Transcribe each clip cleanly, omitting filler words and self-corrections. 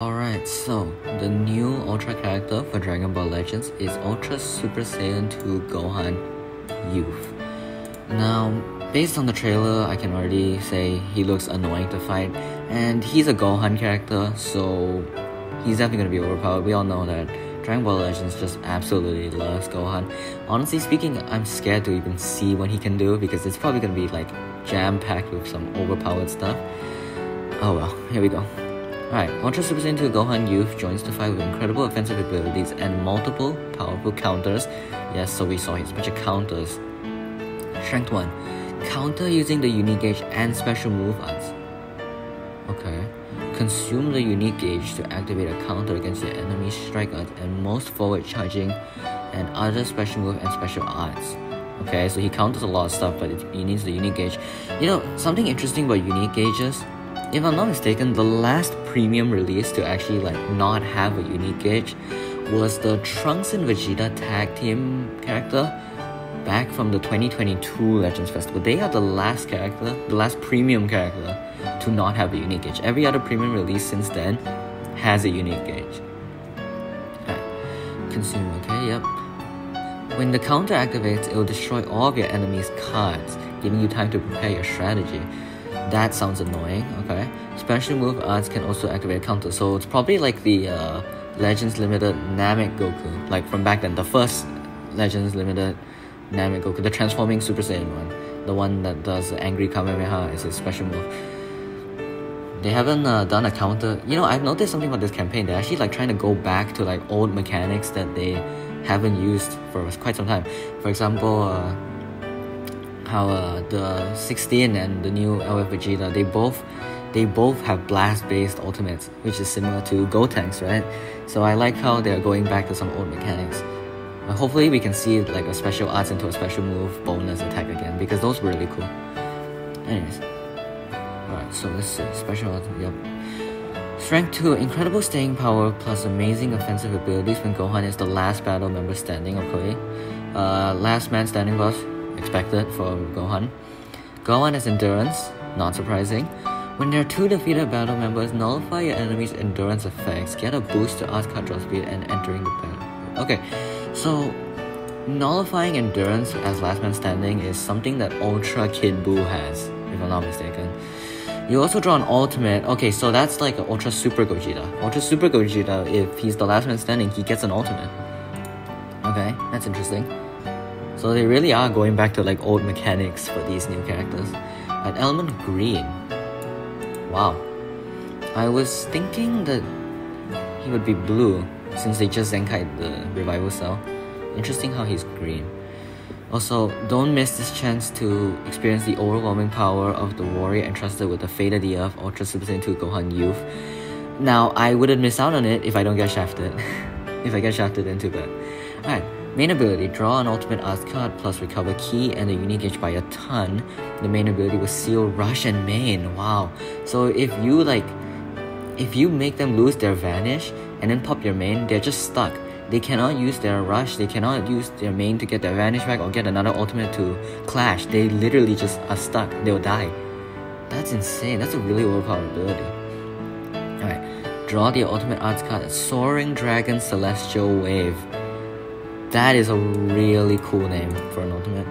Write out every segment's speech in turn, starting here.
Alright, so the new Ultra character for Dragon Ball Legends is Ultra Super Saiyan 2 Gohan Youth. Now, based on the trailer, I can already say he looks annoying to fight, and he's a Gohan character, so he's definitely going to be overpowered. We all know that Dragon Ball Legends just absolutely loves Gohan. Honestly speaking, I'm scared to even see what he can do because it's probably going to be like jam-packed with some overpowered stuff. Oh well, here we go. Alright, Ultra Super Saiyan 2 Gohan Youth joins the fight with incredible offensive abilities and multiple powerful counters. Yes, so we saw his bunch of counters. Strength 1. Counter using the unique gauge and special move arts. Okay. Consume the unique gauge to activate a counter against your enemy's strike arts and most forward charging and other special move and special arts. Okay, so he counters a lot of stuff, but he needs the unique gauge. You know, something interesting about unique gauges, if I'm not mistaken, the last premium release to actually not have a unique gauge was the Trunks and Vegeta tag team character back from the 2022 Legends Festival. They are the last character, the last premium character to not have a unique gauge. Every other premium release since then has a unique gauge. Right. Consume, okay, yep. When the counter activates, it will destroy all of your enemy's cards, giving you time to prepare your strategy. That sounds annoying, okay. Special move arts can also activate counter, so it's probably like the Legends Limited Namek Goku, like from back then, the first Legends Limited Namek Goku, the transforming Super Saiyan one, the one that does Angry Kamehameha as his special move. They haven't done a counter. You know, I've noticed something about this campaign. They're actually trying to go back to old mechanics that they haven't used for quite some time. For example, how the 16 and the new LF Vegeta, they both have blast-based ultimates, which is similar to Gotenks, right? So I like how they're going back to some old mechanics. Hopefully we can see a special arts into a special move bonus attack again, because those were really cool. Anyways, alright, so let's see, special arts, yep. Strength 2, incredible staying power plus amazing offensive abilities when Gohan is the last battle member standing, okay. Last man standing buff, expected for Gohan. Gohan has endurance, not surprising. When there are 2 defeated battle members, nullify your enemy's endurance effects, get a boost to art card draw speed and entering the battle. Okay, so nullifying endurance as last man standing is something that Ultra Kid Buu has, if I'm not mistaken. You also draw an ultimate. Okay, so that's like an Ultra Super Gogeta. Ultra Super Gogeta, if he's the last man standing, he gets an ultimate. Okay, that's interesting. So they really are going back to old mechanics for these new characters. An element green. Wow. I was thinking that he would be blue since they just Zenkai'd the revival cell. Interesting how he's green. Also, don't miss this chance to experience the overwhelming power of the warrior entrusted with the Fate of the Earth Ultra Super Saiyan 2 Gohan Youth. Now, I wouldn't miss out on it if I don't get shafted. If I get shafted, then too bad. Alright. Main ability, draw an ultimate art card plus recover key and a unique gauge by a ton. The main ability was seal, rush, and main. Wow. So if you make them lose their vanish and then pop your main, they're just stuck. They cannot use their rush, they cannot use their main to get their vanish back or get another ultimate to clash. They literally just are stuck. They'll die. That's insane. That's a really overpowered ability. Alright. Draw the ultimate arts card, Soaring Dragon Celestial Wave. That is a really cool name for an ultimate.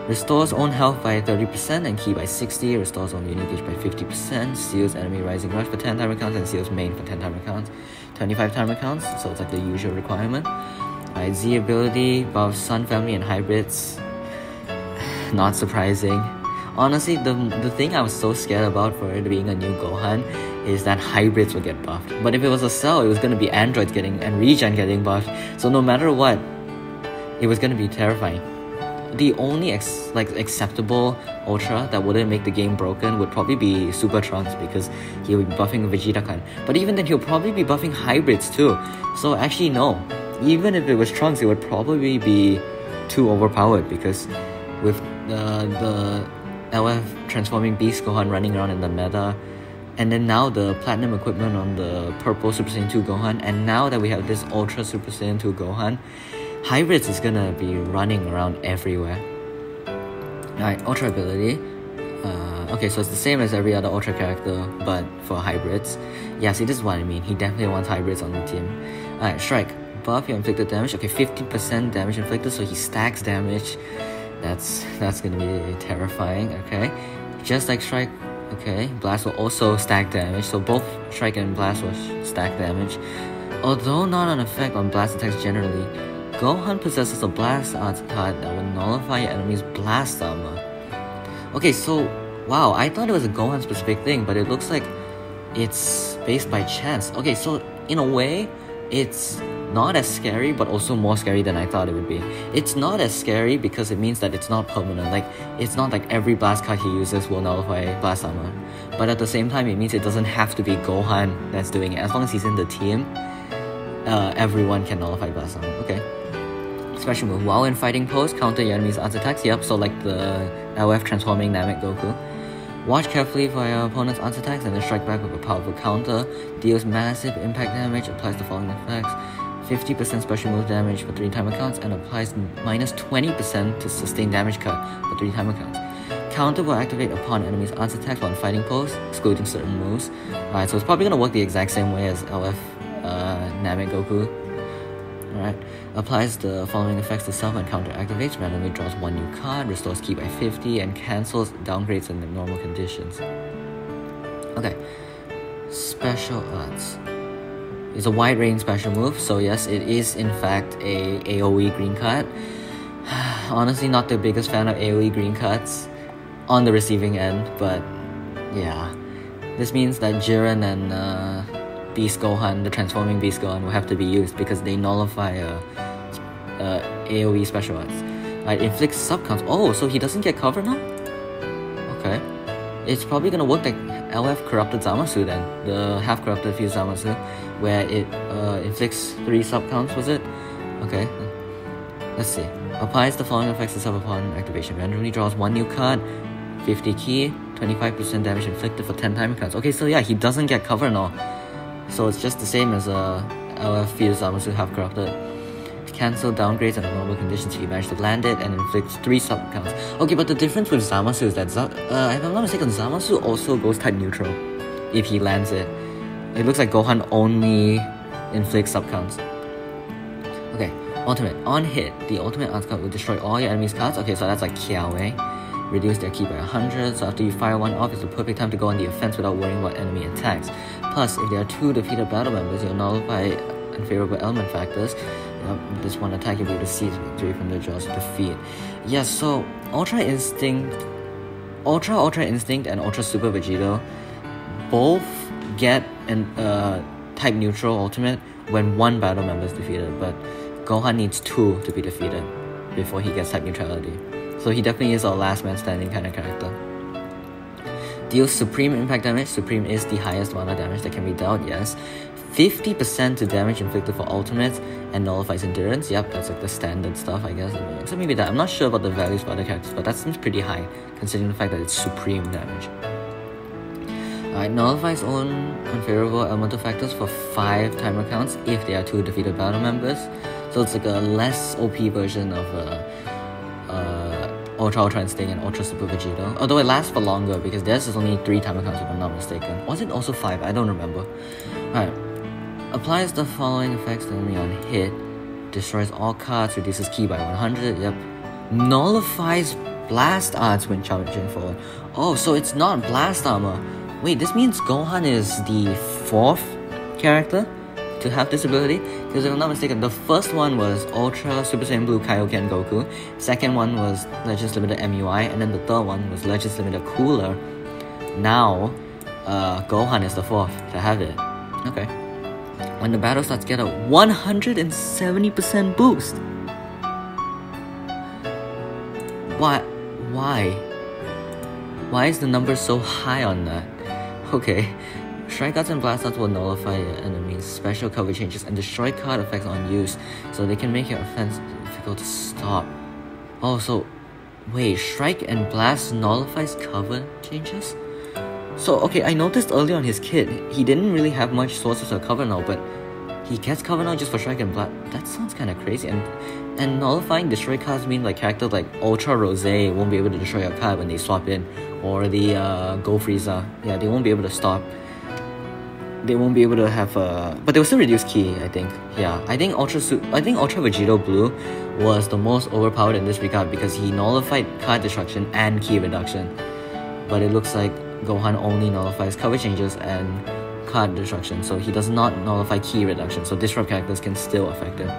Restores own health by 30% and ki by 60%. Restores own unique gauge by 50%. Seals enemy rising rush for 10 timer counts and seals main for 10 timer counts. 25 timer counts, so it's the usual requirement. Alright, Z ability, buff Sun Family and hybrids. Not surprising. Honestly, the thing I was so scared about for it being a new Gohan is that hybrids would get buffed. But if it was a cell, it was going to be androids and regen getting buffed. So no matter what, it was going to be terrifying. The only acceptable Ultra that wouldn't make the game broken would probably be Super Trunks, because he would be buffing Vegeta-kan. But even then, he'll probably be buffing hybrids too. So actually no, even if it was Trunks, it would probably be too overpowered, because with the LF transforming Beast Gohan running around in the meta, and then now the platinum equipment on the purple Super Saiyan 2 Gohan, and now that we have this Ultra Super Saiyan 2 Gohan, hybrids is gonna be running around everywhere. Alright, Ultra ability. Okay, so it's the same as every other Ultra character, but for hybrids. Yeah, see, this is what I mean. He definitely wants hybrids on the team. Alright, Strike. Buff your inflicted damage. Okay, 50% damage inflicted, so he stacks damage. That's gonna be terrifying, okay? Just like Strike, okay, Blast will also stack damage, so both Strike and Blast will stack damage. Although not an effect on blast attacks generally, Gohan possesses a Blast Arts card that will nullify your enemy's blast armor. Okay, so, wow, I thought it was a Gohan specific thing, but it looks like it's based by chance. Okay, so in a way, it's not as scary, but also more scary than I thought it would be. It's not as scary because it means that it's not permanent. Like, it's not like every blast card he uses will nullify blast armor. But at the same time, it means it doesn't have to be Gohan that's doing it. As long as he's in the team, everyone can nullify blast armor. Okay. Special move. While in fighting pose, counter your enemy's arts attacks. Yep, so like the LF transforming Namek Goku. Watch carefully for your opponent's arts attacks and then strike back with a powerful counter. Deals massive impact damage, applies the following effects. 50% special move damage for 3 timer counts and applies minus 20% to sustain damage cut for 3 timer counts. Counter will activate upon enemy's arts attacks while in fighting pose, excluding certain moves. Alright, so it's probably gonna work the exact same way as LF Namek Goku. Alright, applies the following effects to self and counter activates, randomly draws 1 new card, restores ki by 50, and cancels downgrades in the normal conditions. Okay, special arts. It's a wide range special move, so yes, it is in fact a AoE green card. Honestly, not the biggest fan of AoE green cards on the receiving end, but yeah. This means that Jiren and Beast Gohan, the transforming Beast Gohan, will have to be used because they nullify AoE special arts. Right, inflicts sub-counts. Oh, so he doesn't get cover now? Okay. It's probably gonna work like LF Corrupted Zamasu then, the half-corrupted fused Zamasu, where it inflicts 3 sub-counts, was it? Okay. Let's see. Applies the following effects to self upon activation. Randomly draws 1 new card, 50 ki, 25% damage inflicted for 10 timer counts. Okay, so yeah, he doesn't get cover now. So it's just the same as LF fused Zamasu half corrupted. Cancel downgrades under normal conditions if you manage to land it and inflicts 3 sub-counts. Okay, but the difference with Zamasu is that, if I'm not mistaken, Zamasu also goes type neutral if he lands it. It looks like Gohan only inflicts sub-counts. Okay, ultimate. On hit, the ultimate arts card will destroy all your enemy's cards. Okay, so that's like Kiawe. Reduce their ki by 100, so after you fire one off, it's the perfect time to go on the offense without worrying about enemy attacks. Plus, if there are 2 defeated battle members, you'll nullify unfavorable element factors. This one attack will be able to seize victory from the jaws of defeat. Yeah, so Ultra Instinct, Ultra Instinct and Ultra Super Vegito both get an type neutral ultimate when 1 battle member is defeated, but Gohan needs 2 to be defeated before he gets type neutrality. So he definitely is a last man standing kind of character. Deals supreme impact damage. Supreme is the highest amount of damage that can be dealt, yes. 50% to damage inflicted for ultimates and nullifies endurance. Yep, that's like the standard stuff, I guess. So maybe that. I'm not sure about the values for other characters, but that seems pretty high considering the fact that it's supreme damage. Alright, nullifies own unfavorable elemental factors for 5 timer counts if there are 2 defeated battle members. So it's like a less OP version of Ultra Instinct and Ultra Super Vegito. Although it lasts for longer because theirs is only 3 timer counts if I'm not mistaken. Was it also 5? I don't remember. Alright. Applies the following effects to enemy on hit. Destroys all cards, reduces ki by 100, yep. Nullifies blast arts when charging forward. Oh, so it's not blast armor. Wait, this means Gohan is the 4th character to have this ability? Because if I'm not mistaken, the first one was Ultra Super Saiyan Blue Kaioken Goku. Second one was Legends Limited MUI, and then the third one was Legends Limited Cooler. Now, Gohan is the 4th to have it. Okay. When the battle starts, get a 170% boost. What? Why? Why is the number so high on that? Okay. Strike Arts and Blast Arts will nullify your enemy's special cover changes and destroy card effects on use, so they can make your offense difficult to stop. Oh, so wait, Strike and Blast nullifies cover changes? So, okay, I noticed earlier on his kit, he didn't really have much sources of cover now, but he gets cover now just for Strike and Blast. That sounds kind of crazy. And nullifying destroy cards mean like characters like Ultra Rose won't be able to destroy your card when they swap in or the Go Frieza. Yeah, they won't be able to stop. They won't be able to have but they'll still reduce ki, I think. Yeah, I think Ultra Vegito Blue was the most overpowered in this regard because he nullified card destruction and ki reduction. But it looks like Gohan only nullifies cover changes and card destruction, so he does not nullify ki reduction, so disrupt characters can still affect him.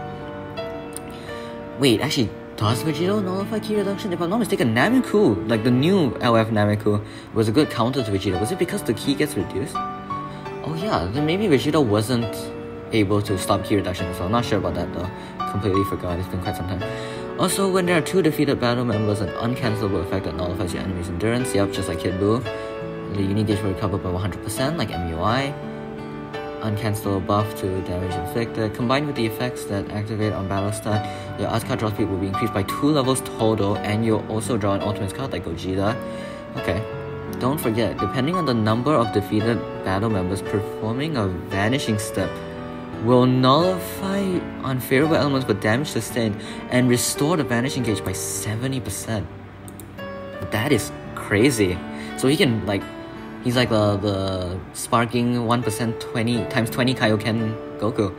Wait, actually, does Vegito nullify ki reduction? If I'm not mistaken, Nameku, like the new LF Nameku, was a good counter to Vegito. Was it because the ki gets reduced? Oh yeah, then maybe Vegito wasn't able to stop ki reduction as well. Not sure about that though. Completely forgot, it's been quite some time. Also, when there are 2 defeated battle members, an uncancelable effect that nullifies your enemy's endurance, yep, just like Kid Buu. The unit gauge will recover by 100%, like MUI. Uncancelable buff to damage inflicted. Combined with the effects that activate on battle start, your art card draw speed will be increased by 2 levels total, and you'll also draw an ultimate card like Gogeta. Okay. Don't forget, depending on the number of defeated battle members, performing a vanishing step will nullify unfavorable elements but damage sustained and restore the vanishing gauge by 70%. That is crazy. So he can he's like the sparking 1% 20 times 20 Kaioken Goku.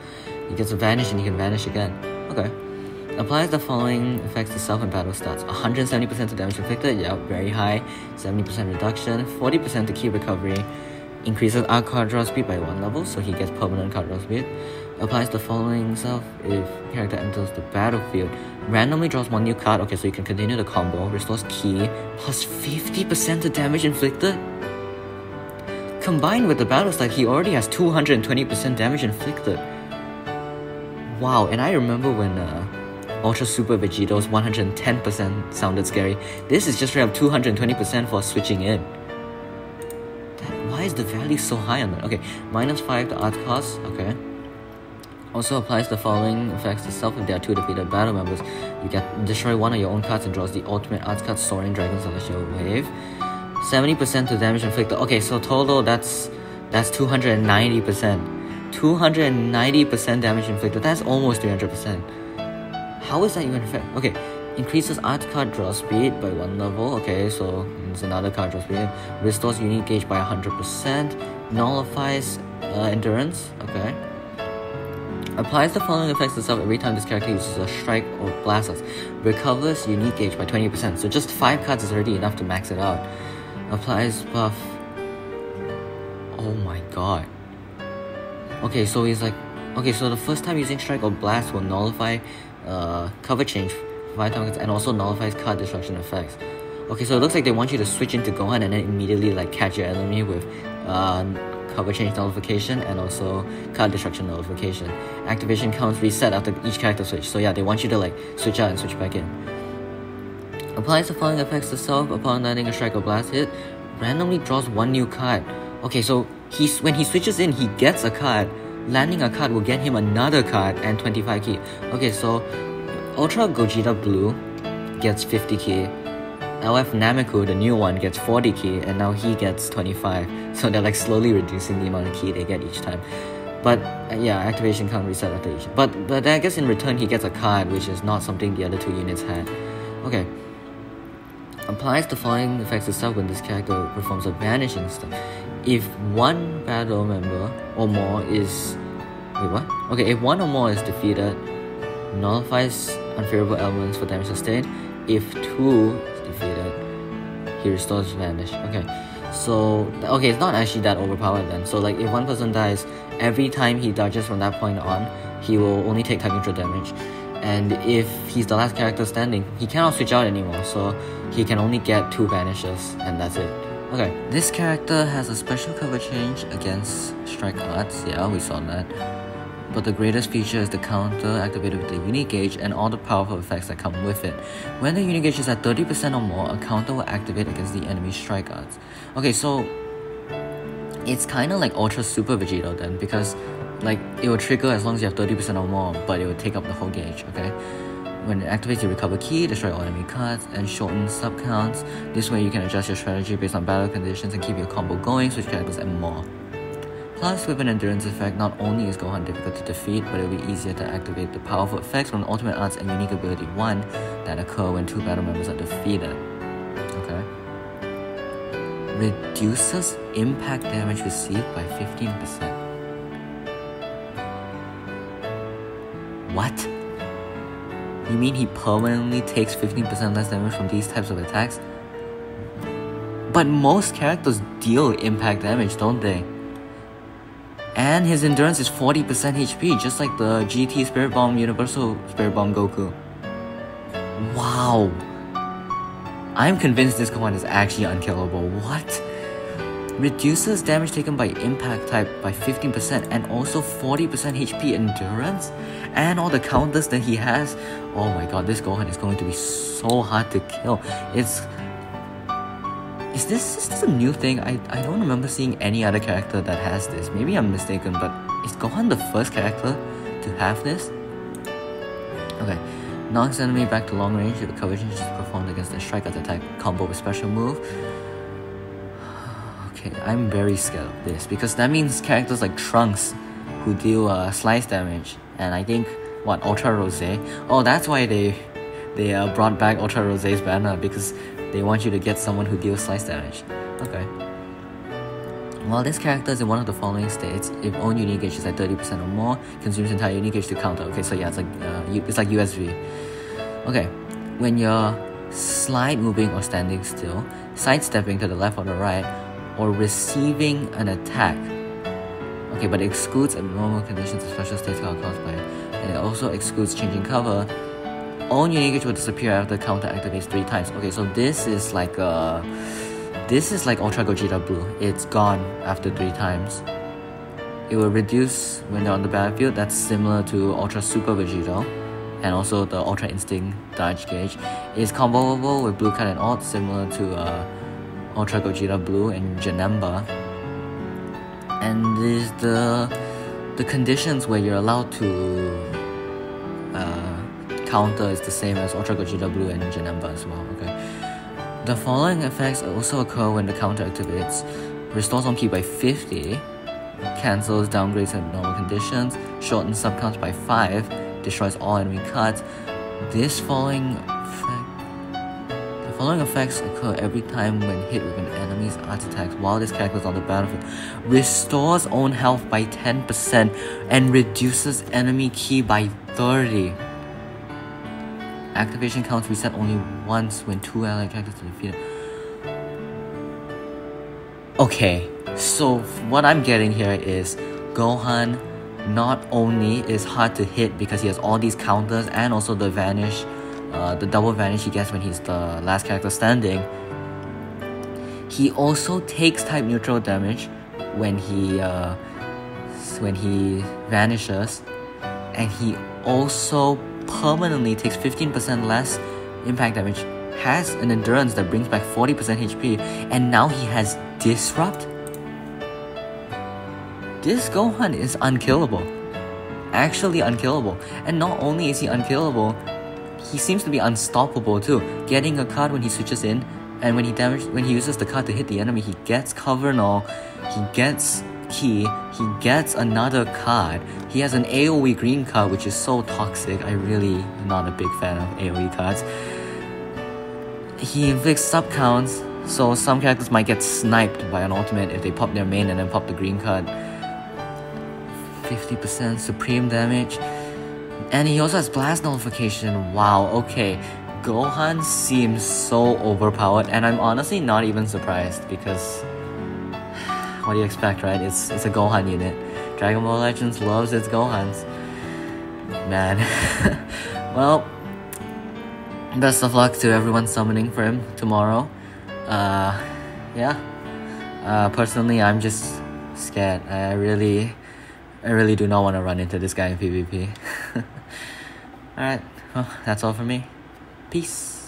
He gets a vanish and he can vanish again. Okay. Applies the following effects to self and battle stats. 170% to damage inflicted, yeah, very high. 70% reduction, 40% to ki recovery. Increases art card draw speed by 1 level, so he gets permanent card draw speed. Applies the following self if character enters the battlefield. Randomly draws 1 new card, okay, so you can continue the combo. Restores ki, plus 50% to damage inflicted. Combined with the battle stat, he already has 220% damage inflicted. Wow, and I remember when Ultra Super Vegito's 110% sounded scary. This is just straight up 220% for switching in. Why is the value so high on that? Okay, -5 to art cost, okay. Also applies the following effects to self if there are 2 defeated battle members. You get destroy 1 of your own cards and draws the ultimate art card Soaring Dragon Celestial Wave. 70% to damage inflicted. Okay, so total that's 290%. 290% damage inflicted. That's almost 300%. How is that even effect? Okay, increases art card draw speed by 1 level. Okay, so it's another card draw speed. Restores unit gauge by 100%. Nullifies endurance. Okay. Applies the following effects to self every time this character uses a strike or blast. Recovers unique gauge by 20%. So just 5 cards is already enough to max it out. Applies buff. Oh my god. Okay, so he's like, okay, so the first time using strike or blast will nullify cover change 5 times and also nullifies card destruction effects. Okay, so it looks like they want you to switch into Gohan and then immediately catch your enemy with cover change nullification and also card destruction nullification. Activation counts reset after each character switch. So yeah, they want you to switch out and switch back in. Applies the following effects to self upon landing a strike or blast hit. Randomly draws 1 new card. Okay, so when he switches in, he gets a card. Landing a card will get him another card and 25 ki. Okay, so Ultra Gogeta Blue gets 50 ki. LF Nameku, the new one, gets 40 ki, and now he gets 25. So they're slowly reducing the amount of ki they get each time. But yeah, activation can't reset after each. But I guess in return he gets a card, which is not something the other 2 units had. Okay. Applies the following effects to self when this character performs a vanishing step. If 1 battle member or more is... Wait, what? Okay, if 1 or more is defeated, nullifies unfavorable elements for damage sustained. If 2 is defeated, he restores vanish. Okay, so... Okay, it's not actually that overpowered then. So if 1 person dies, every time he dodges from that point on, he will only take type neutral damage. And if he's the last character standing, he cannot switch out anymore, so he can only get 2 vanishes, and that's it. Okay, this character has a special cover change against strike cards, yeah, we saw that. But the greatest feature is the counter activated with the unit gauge and all the powerful effects that come with it. When the unit gauge is at 30% or more, a counter will activate against the enemy's strike cards. Okay, so it's kind of like Ultra Super Vegito then, because it will trigger as long as you have 30% or more, but it will take up the whole gauge, okay? When it activates, you recover ki, destroy all enemy cards, and shorten sub counts. This way you can adjust your strategy based on battle conditions and keep your combo going, switch characters, and more. Plus, with an endurance effect, not only is Gohan difficult to defeat, but it will be easier to activate the powerful effects from Ultimate Arts and Unique Ability 1 that occur when 2 battle members are defeated. Okay? reduces impact damage received by 15%. What? You mean he permanently takes 15% less damage from these types of attacks? But most characters deal impact damage, don't they? And his endurance is 40% HP, just like the GT Spirit Bomb Universal Spirit Bomb Goku. Wow. I'm convinced this Gohan is actually unkillable. What? Reduces damage taken by impact type by 15% and also 40% HP endurance? And all the counters that he has? Oh my god, this Gohan is going to be so hard to kill. Is this a new thing? I don't remember seeing any other character that has this. Maybe I'm mistaken, but is Gohan the first character to have this? Okay. Knocks enemy back to long range if the coverage is performed against a strike at attack combo with special move. Okay, I'm very scared of this because that means characters like Trunks who deal slice damage, and I think Ultra Rose. Oh, that's why they brought back Ultra Rose's banner, because they want you to get someone who deals slice damage. Okay. While this character is in one of the following states, if own unit gauge is at 30% or more, consumes entire unit gauge to counter. Okay, so yeah, it's like USV. Okay, when you're slide moving or standing still, sidestepping to the left or the right, or receiving an attack. Okay, but it excludes abnormal conditions and special states caused by it. And it also excludes changing cover. Own unit gauge will disappear after the counter activates 3 times. Okay, so this is like Ultra Gogeta Blue. It's gone after 3 times. It will reduce when they're on the battlefield. That's similar to Ultra Super Vegito, and also the Ultra Instinct dodge gauge. It's comboable with Blue Cut and Alt, similar to Ultra Gogeta Blue and Janemba. And there's the conditions where you're allowed to counter is the same as Ultra Gogeta Blue and Janemba as well. Okay. The following effects also occur when the counter activates: restores on ki by 50, cancels downgrades at normal conditions, shortens subcounts by 5, destroys all enemy cards. The following effects occur every time when hit with an enemy's art attacks while this character is on the battlefield. Restores own health by 10% and reduces enemy ki by 30. Activation counts reset only once when 2 allied characters are defeated. Okay, so what I'm getting here is Gohan not only is hard to hit because he has all these counters and also the vanish, the double vanish he gets when he's the last character standing. He also takes type neutral damage when he vanishes, and he also permanently takes 15% less impact damage, has an endurance that brings back 40% HP, and now he has Disrupt? This Gohan is unkillable. Actually unkillable. And not only is he unkillable, he seems to be unstoppable too. Getting a card when he switches in, and when he uses the card to hit the enemy, he gets cover null, he gets key, he gets another card. He has an AoE green card, which is so toxic. I really am not a big fan of AoE cards. He inflicts sub counts, so some characters might get sniped by an ultimate if they pop their main and then pop the green card. 50% supreme damage. And he also has blast nullification. Wow, okay. Gohan seems so overpowered, and I'm honestly not even surprised because what do you expect, right? It's a Gohan unit. Dragon Ball Legends loves its Gohans. Man. Well, best of luck to everyone summoning for him tomorrow. Yeah. Personally, I'm just scared. I really do not want to run into this guy in PvP. Alright, well, that's all for me. Peace.